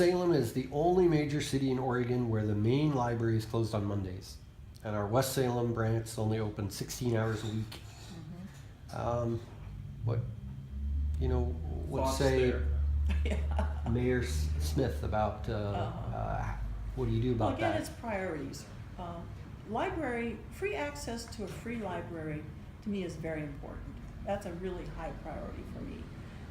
Salem is the only major city in Oregon where the main library is closed on Mondays. And our West Salem branch is only open 16 hours a week. What, you know, what Thoughts say there? Mayor Smith about what do you do about Well, again, that? it's priorities. Library, free access to a free library, to me, is very important. That's a really high priority for me.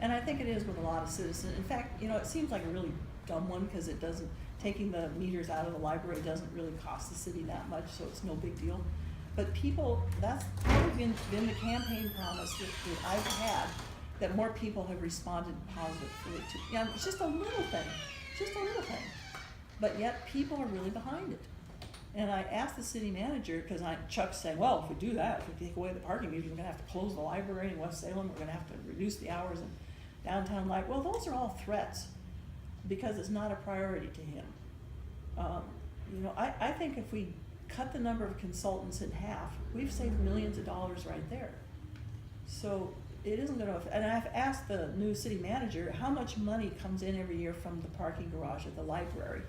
And I think it is with a lot of citizens. In fact, you know, it seems like a really dumb one because it doesn't, taking the meters out of the library doesn't really cost the city that much, so it's no big deal. But people, that's probably been the campaign promise that I've had, that more people have responded positively to. Yeah, it's just a little thing, but yet people are really behind it. And I asked the city manager, because Chuck's saying, well, if we do that, if we take away the parking meters, we're gonna have to close the library in West Salem, we're gonna have to reduce the hours in downtown life. Well, those are all threats, because it's not a priority to him. You know, I think if we cut the number of consultants in half, we've saved millions of dollars right there. So it isn't gonna, and I've asked the new city manager, how much money comes in every year from the parking garage at the library?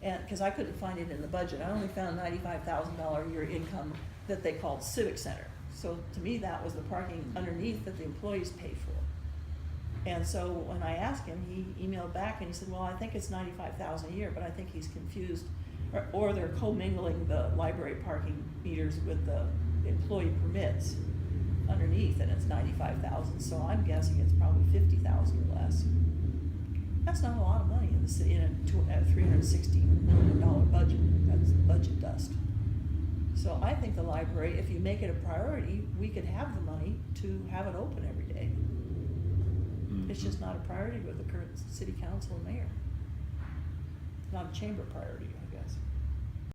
And, because I couldn't find it in the budget, I only found $95,000 a year income that they called Civic Center. So to me, that was the parking underneath that the employees pay for. And so when I asked him, he emailed back and he said, well, I think it's $95,000 a year, but I think he's confused, or they're commingling the library parking meters with the employee permits underneath, and it's $95,000. So I'm guessing it's probably $50,000 or less. That's not a lot of money in the city, in a $360 million budget. That's budget dust. So I think the library, if you make it a priority, we could have the money to have it open every day. It's just not a priority with the current city council and mayor. Not a chamber priority, I guess.